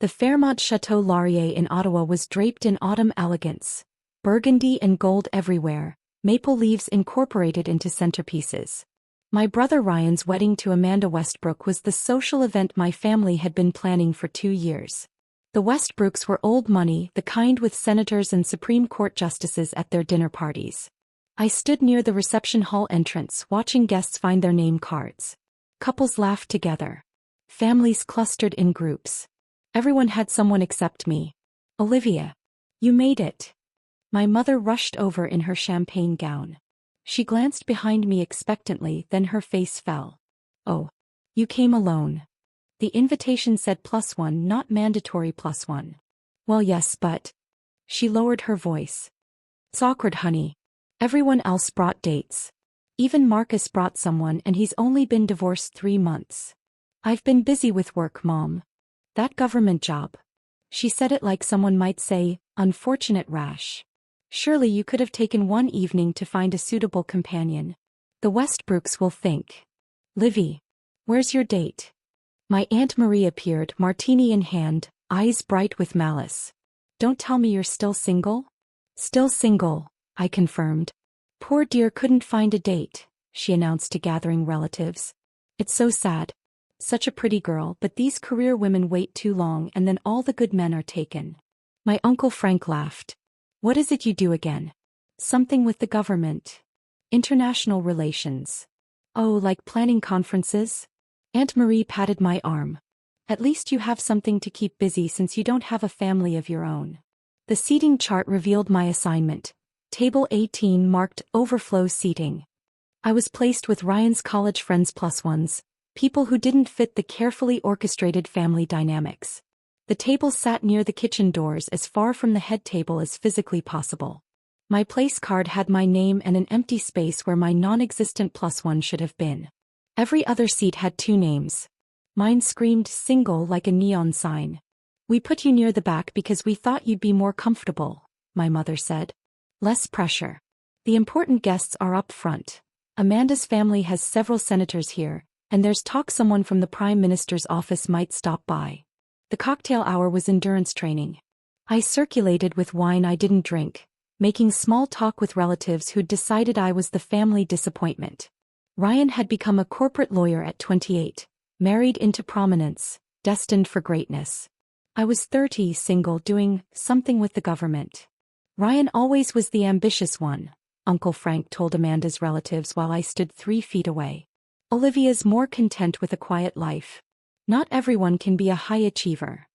The Fairmont Château Laurier in Ottawa was draped in autumn elegance, burgundy and gold everywhere, maple leaves incorporated into centerpieces. My brother Ryan's wedding to Amanda Westbrook was the social event my family had been planning for 2 years. The Westbrooks were old money, the kind with senators and Supreme Court justices at their dinner parties. I stood near the reception hall entrance watching guests find their name cards. Couples laughed together. Families clustered in groups. Everyone had someone except me. Olivia. You made it. My mother rushed over in her champagne gown. She glanced behind me expectantly, then her face fell. Oh. You came alone. The invitation said +1, not mandatory +1. Well, yes, but... She lowered her voice. It's awkward, honey. Everyone else brought dates. Even Marcus brought someone and he's only been divorced 3 months. I've been busy with work, Mom. That government job. She said it like someone might say, unfortunate rash. Surely you could have taken one evening to find a suitable companion. The Westbrooks will think. Livy. Where's your date? My Aunt Marie appeared, martini in hand, eyes bright with malice. Don't tell me you're still single? Still single, I confirmed. Poor dear couldn't find a date, she announced to gathering relatives. It's so sad. Such a pretty girl, but these career women wait too long and then all the good men are taken. My Uncle Frank laughed. What is it you do again? Something with the government. International relations. Oh, like planning conferences? Aunt Marie patted my arm. At least you have something to keep busy since you don't have a family of your own. The seating chart revealed my assignment. Table 18 marked overflow seating. I was placed with Ryan's college friends +1s. People who didn't fit the carefully orchestrated family dynamics. The table sat near the kitchen doors as far from the head table as physically possible. My place card had my name and an empty space where my non-existent +1 should have been. Every other seat had 2 names. Mine screamed single like a neon sign. We put you near the back because we thought you'd be more comfortable, my mother said. Less pressure. The important guests are up front. Amanda's family has several senators here, and there's talk someone from the Prime Minister's office might stop by. The cocktail hour was endurance training. I circulated with wine I didn't drink, making small talk with relatives who'd decided I was the family disappointment. Ryan had become a corporate lawyer at 28, married into prominence, destined for greatness. I was 30, single, doing something with the government. Ryan always was the ambitious one, Uncle Frank told Amanda's relatives while I stood 3 feet away. Olivia's more content with a quiet life. Not everyone can be a high achiever.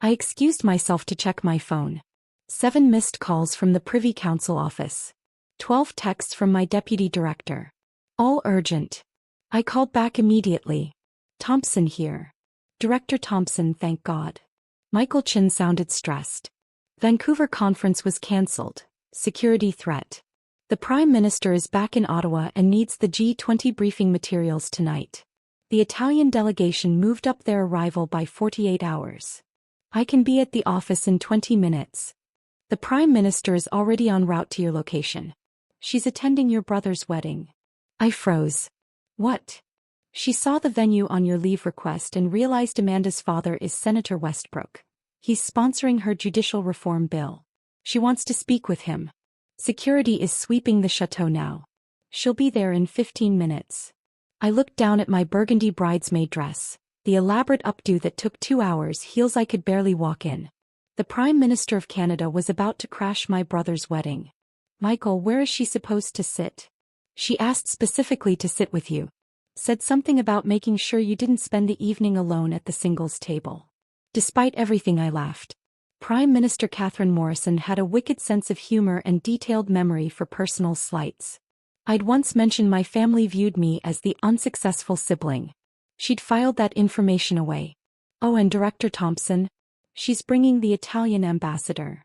I excused myself to check my phone. 7 missed calls from the Privy Council office. 12 texts from my deputy director. All urgent. I called back immediately. Thompson here. Director Thompson, thank God. Michael Chin sounded stressed. Vancouver conference was cancelled. Security threat. The Prime Minister is back in Ottawa and needs the G20 briefing materials tonight. The Italian delegation moved up their arrival by 48 hours. I can be at the office in 20 minutes. The Prime Minister is already en route to your location. She's attending your brother's wedding. I froze. What? She saw the venue on your leave request and realized Amanda's father is Senator Westbrook. He's sponsoring her judicial reform bill. She wants to speak with him. Security is sweeping the chateau now. She'll be there in 15 minutes. I looked down at my burgundy bridesmaid dress, the elaborate updo that took 2 hours, heels I could barely walk in. The Prime Minister of Canada was about to crash my brother's wedding. Michael, where is she supposed to sit? She asked specifically to sit with you. Said something about making sure you didn't spend the evening alone at the singles table. Despite everything, I laughed. Prime Minister Catherine Morrison had a wicked sense of humor and detailed memory for personal slights. I'd once mentioned my family viewed me as the unsuccessful sibling. She'd filed that information away. Oh, and Director Thompson? She's bringing the Italian ambassador.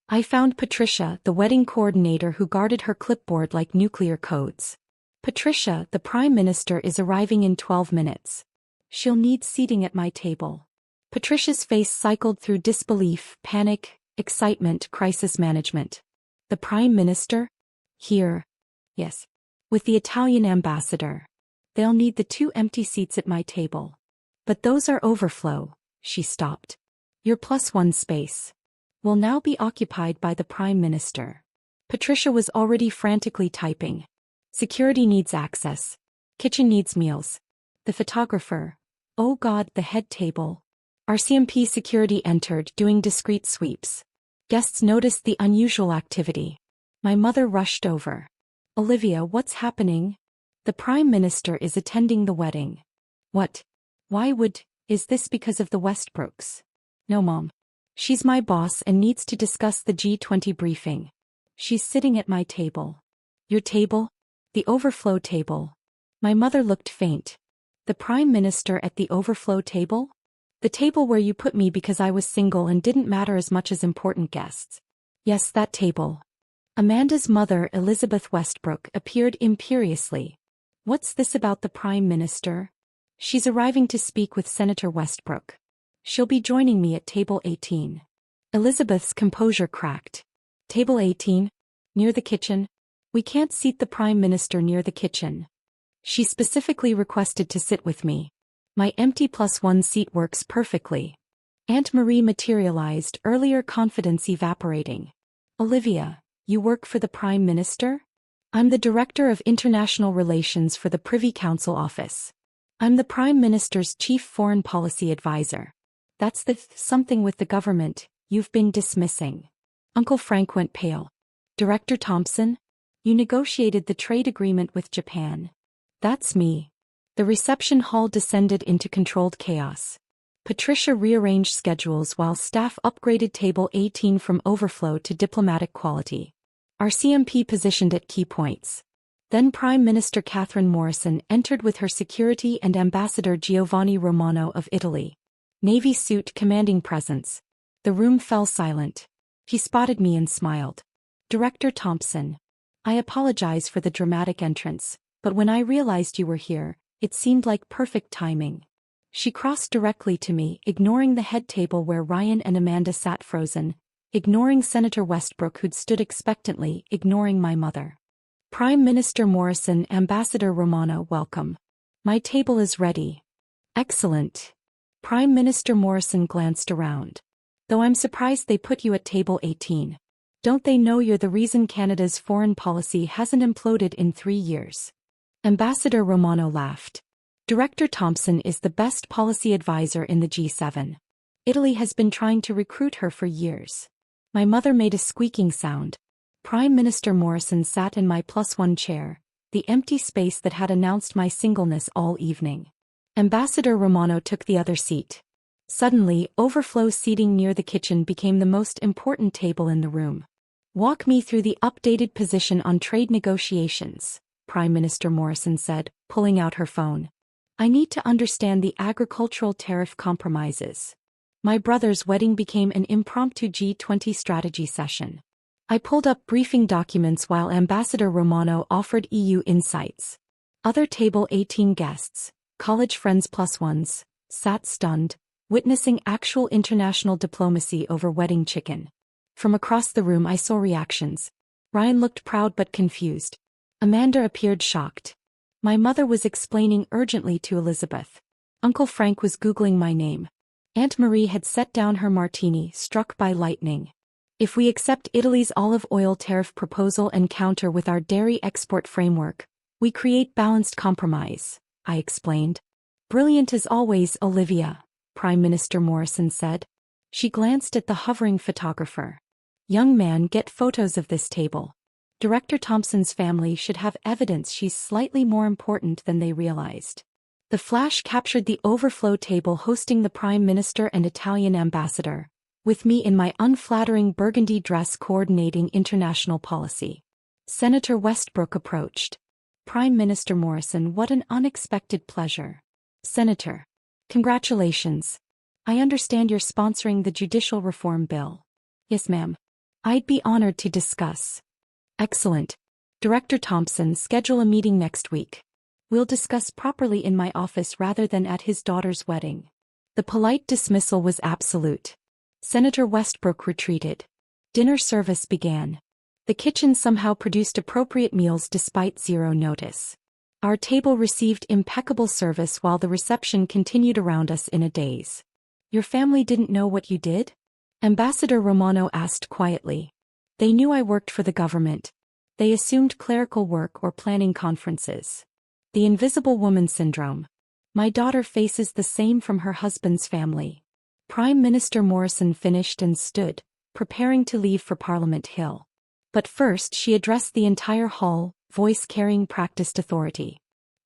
I found Patricia, the wedding coordinator who guarded her clipboard like nuclear codes. Patricia, the Prime Minister is arriving in 12 minutes. She'll need seating at my table. Patricia's face cycled through disbelief, panic, excitement, crisis management. The Prime Minister? Here. Yes. With the Italian ambassador. They'll need the 2 empty seats at my table. But those are overflow. She stopped. Your +1 space will now be occupied by the Prime Minister. Patricia was already frantically typing. Security needs access. Kitchen needs meals. The photographer. Oh God, the head table. RCMP security entered, doing discreet sweeps. Guests noticed the unusual activity. My mother rushed over. Olivia, what's happening? The Prime Minister is attending the wedding. What? Why would? Is this because of the Westbrooks? No, Mom. She's my boss and needs to discuss the G20 briefing. She's sitting at my table. Your table? The overflow table. My mother looked faint. The Prime Minister at the overflow table? The table where you put me because I was single and didn't matter as much as important guests. Yes, that table. Amanda's mother, Elizabeth Westbrook, appeared imperiously. What's this about the Prime Minister? She's arriving to speak with Senator Westbrook. She'll be joining me at table 18. Elizabeth's composure cracked. Table 18? Near the kitchen? We can't seat the Prime Minister near the kitchen. She specifically requested to sit with me. My empty +1 seat works perfectly. Aunt Marie materialized, earlier confidence evaporating. Olivia, you work for the Prime Minister? I'm the Director of International Relations for the Privy Council office. I'm the Prime Minister's Chief Foreign Policy Advisor. That's the something with the government you've been dismissing. Uncle Frank went pale. Director Thompson? You negotiated the trade agreement with Japan. That's me. The reception hall descended into controlled chaos. Patricia rearranged schedules while staff upgraded table 18 from overflow to diplomatic quality. RCMP positioned at key points. Then Prime Minister Catherine Morrison entered with her security and Ambassador Giovanni Romano of Italy. Navy suit commanding presence. The room fell silent. He spotted me and smiled. Director Thompson. I apologize for the dramatic entrance, but when I realized you were here, it seemed like perfect timing. She crossed directly to me, ignoring the head table where Ryan and Amanda sat frozen, ignoring Senator Westbrook who'd stood expectantly, ignoring my mother. Prime Minister Morrison, Ambassador Romano, welcome. My table is ready. Excellent. Prime Minister Morrison glanced around. Though I'm surprised they put you at table 18. Don't they know you're the reason Canada's foreign policy hasn't imploded in 3 years? Ambassador Romano laughed. Director Thompson is the best policy advisor in the G7. Italy has been trying to recruit her for years. My mother made a squeaking sound. Prime Minister Morrison sat in my +1 chair, the empty space that had announced my singleness all evening. Ambassador Romano took the other seat. Suddenly, overflow seating near the kitchen became the most important table in the room. Walk me through the updated position on trade negotiations, Prime Minister Morrison said, pulling out her phone. I need to understand the agricultural tariff compromises. My brother's wedding became an impromptu G20 strategy session. I pulled up briefing documents while Ambassador Romano offered EU insights. Other table 18 guests, college friends +1s, sat stunned, witnessing actual international diplomacy over wedding chicken. From across the room I saw reactions. Ryan looked proud but confused. Amanda appeared shocked. My mother was explaining urgently to Elizabeth. Uncle Frank was Googling my name. Aunt Marie had set down her martini, struck by lightning. If we accept Italy's olive oil tariff proposal and counter with our dairy export framework, we create balanced compromise, I explained. Brilliant as always, Olivia, Prime Minister Morrison said. She glanced at the hovering photographer. Young man, get photos of this table. Director Thompson's family should have evidence she's slightly more important than they realized. The flash captured the overflow table hosting the Prime Minister and Italian ambassador, with me in my unflattering burgundy dress coordinating international policy. Senator Westbrook approached. Prime Minister Morrison, what an unexpected pleasure. Senator. Congratulations. I understand you're sponsoring the judicial reform bill. Yes, ma'am. I'd be honored to discuss. Excellent. Director Thompson, schedule a meeting next week. We'll discuss properly in my office rather than at his daughter's wedding. The polite dismissal was absolute. Senator Westbrook retreated. Dinner service began. The kitchen somehow produced appropriate meals despite zero notice. Our table received impeccable service while the reception continued around us in a daze. Your family didn't know what you did? Ambassador Romano asked quietly. They knew I worked for the government. They assumed clerical work or planning conferences. The invisible woman syndrome. My daughter faces the same from her husband's family. Prime Minister Morrison finished and stood, preparing to leave for Parliament Hill. But first she addressed the entire hall, voice carrying practiced authority.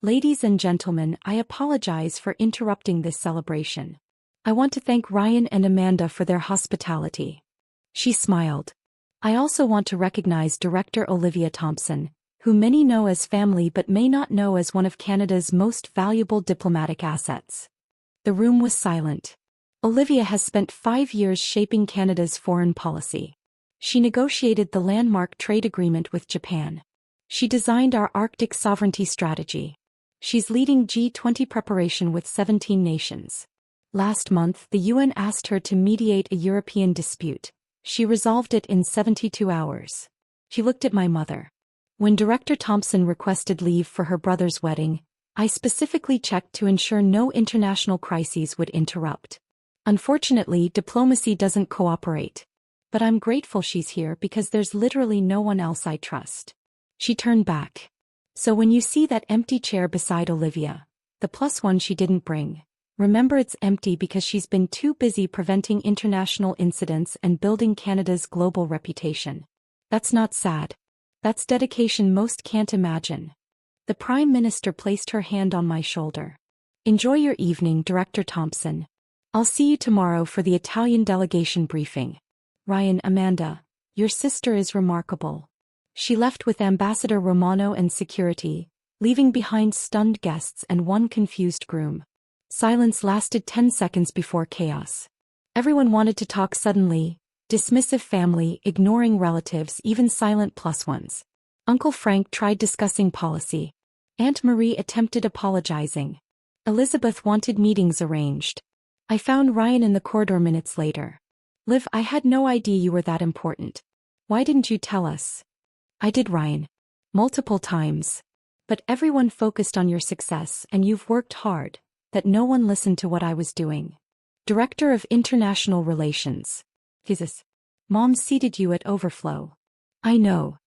Ladies and gentlemen, I apologize for interrupting this celebration. I want to thank Ryan and Amanda for their hospitality. She smiled. I also want to recognize Director Olivia Thompson, who many know as family but may not know as one of Canada's most valuable diplomatic assets. The room was silent. Olivia has spent 5 years shaping Canada's foreign policy. She negotiated the landmark trade agreement with Japan. She designed our Arctic sovereignty strategy. She's leading G20 preparation with 17 nations. Last month, the UN asked her to mediate a European dispute. She resolved it in 72 hours. She looked at my mother. When Director Thompson requested leave for her brother's wedding, I specifically checked to ensure no international crises would interrupt. Unfortunately, diplomacy doesn't cooperate. But I'm grateful she's here because there's literally no one else I trust. She turned back. So when you see that empty chair beside Olivia, the +1 she didn't bring, remember it's empty because she's been too busy preventing international incidents and building Canada's global reputation. That's not sad. That's dedication most can't imagine. The Prime Minister placed her hand on my shoulder. Enjoy your evening, Director Thompson. I'll see you tomorrow for the Italian delegation briefing. Ryan, Amanda, your sister is remarkable. She left with Ambassador Romano and security, leaving behind stunned guests and one confused groom. Silence lasted 10 seconds before chaos. Everyone wanted to talk suddenly, dismissive family, ignoring relatives, even silent +1s. Uncle Frank tried discussing policy. Aunt Marie attempted apologizing. Elizabeth wanted meetings arranged. I found Ryan in the corridor minutes later. Liv, I had no idea you were that important. Why didn't you tell us? I did, Ryan. Multiple times. But everyone focused on your success and you've worked hard, that no one listened to what I was doing. Director of International Relations. Jesus. Mom seated you at overflow. I know.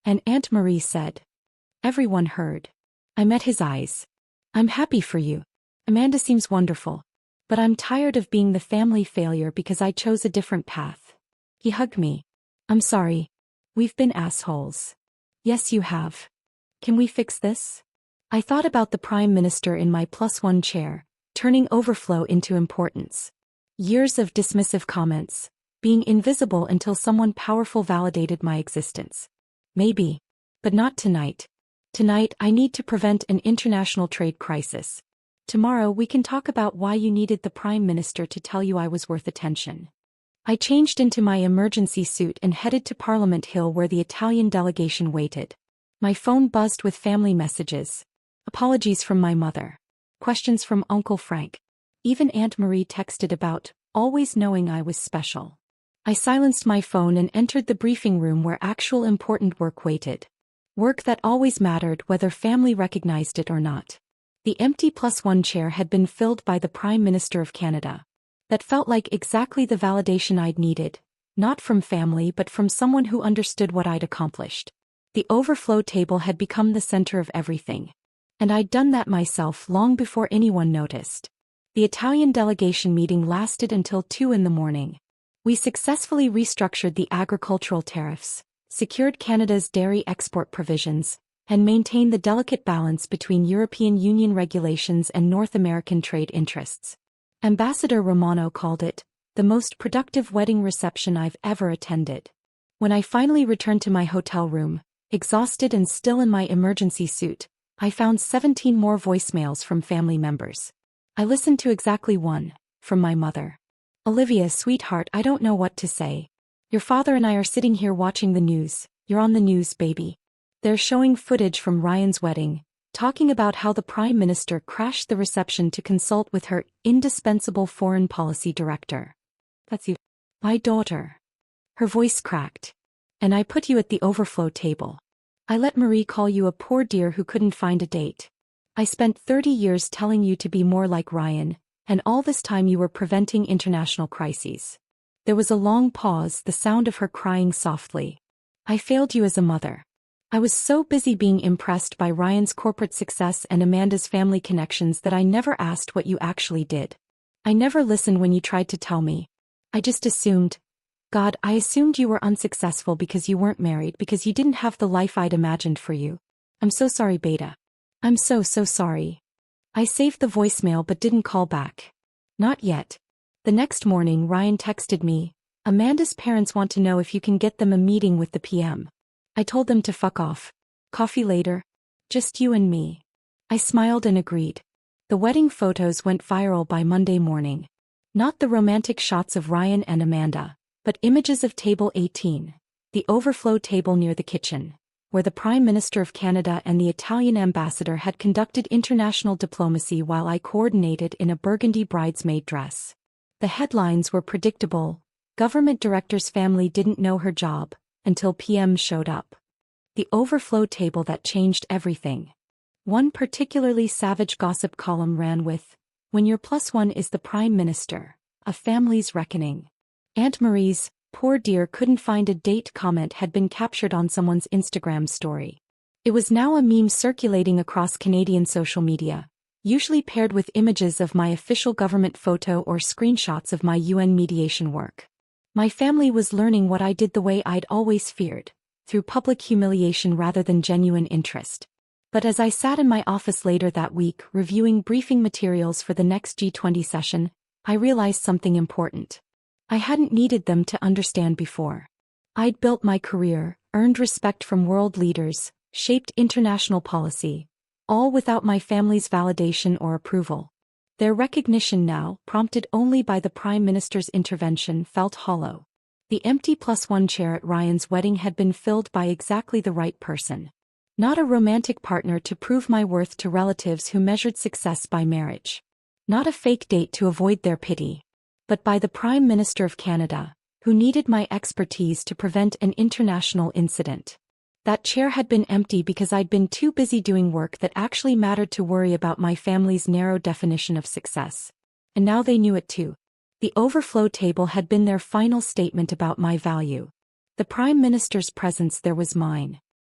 And Aunt Marie said. Everyone heard. I met his eyes. I'm happy for you. Amanda seems wonderful. But I'm tired of being the family failure because I chose a different path. He hugged me. I'm sorry. We've been assholes. Yes, you have. Can we fix this? I thought about the Prime Minister in my +1 chair, turning overflow into importance. Years of dismissive comments, being invisible until someone powerful validated my existence. Maybe. But not tonight. Tonight I need to prevent an international trade crisis. Tomorrow we can talk about why you needed the Prime Minister to tell you I was worth attention. I changed into my emergency suit and headed to Parliament Hill where the Italian delegation waited. My phone buzzed with family messages. Apologies from my mother. Questions from Uncle Frank. Even Aunt Marie texted about, always knowing I was special. I silenced my phone and entered the briefing room where actual important work waited. Work that always mattered whether family recognized it or not. The empty +1 chair had been filled by the Prime Minister of Canada. That felt like exactly the validation I'd needed, not from family but from someone who understood what I'd accomplished. The overflow table had become the center of everything. And I'd done that myself long before anyone noticed. The Italian delegation meeting lasted until 2 in the morning. We successfully restructured the agricultural tariffs, secured Canada's dairy export provisions, and maintained the delicate balance between European Union regulations and North American trade interests. Ambassador Romano called it, the most productive wedding reception I've ever attended. When I finally returned to my hotel room, exhausted and still in my emergency suit, I found 17 more voicemails from family members. I listened to exactly one, from my mother. Olivia, sweetheart, I don't know what to say. Your father and I are sitting here watching the news. You're on the news, baby. They're showing footage from Ryan's wedding, talking about how the Prime Minister crashed the reception to consult with her indispensable foreign policy director. That's you. My daughter. Her voice cracked. And I put you at the overflow table. I let Marie call you a poor dear who couldn't find a date. I spent 30 years telling you to be more like Ryan, And all this time you were preventing international crises. There was a long pause, the sound of her crying softly. I failed you as a mother. I was so busy being impressed by Ryan's corporate success and Amanda's family connections that I never asked what you actually did. I never listened when you tried to tell me. I just assumed. God, I assumed you were unsuccessful because you weren't married, because you didn't have the life I'd imagined for you. I'm so sorry, Beta. I'm so sorry. I saved the voicemail but didn't call back. Not yet. The next morning Ryan texted me, Amanda's parents want to know if you can get them a meeting with the PM. I told them to fuck off. Coffee later? Just you and me. I smiled and agreed. The wedding photos went viral by Monday morning. Not the romantic shots of Ryan and Amanda, but images of Table 18, the overflow table near the kitchen, where the Prime Minister of Canada and the Italian ambassador had conducted international diplomacy while I coordinated in a burgundy bridesmaid dress. The headlines were predictable. Government director's family didn't know her job until PM showed up. The overflow table that changed everything. One particularly savage gossip column ran with, when your plus one is the Prime Minister, a family's reckoning. Aunt Marie's, poor dear couldn't find a date comment had been captured on someone's Instagram story. It was now a meme circulating across Canadian social media, usually paired with images of my official government photo or screenshots of my UN mediation work. My family was learning what I did the way I'd always feared, through public humiliation rather than genuine interest. But as I sat in my office later that week reviewing briefing materials for the next G20 session, I realized something important. I hadn't needed them to understand before. I'd built my career, earned respect from world leaders, shaped international policy, all without my family's validation or approval. Their recognition now, prompted only by the Prime Minister's intervention, felt hollow. The empty +1 chair at Ryan's wedding had been filled by exactly the right person. Not a romantic partner to prove my worth to relatives who measured success by marriage. Not a fake date to avoid their pity. But by the Prime Minister of Canada, who needed my expertise to prevent an international incident. That chair had been empty because I'd been too busy doing work that actually mattered to worry about my family's narrow definition of success. And now they knew it too. The overflow table had been their final statement about my value. The Prime Minister's presence there was mine.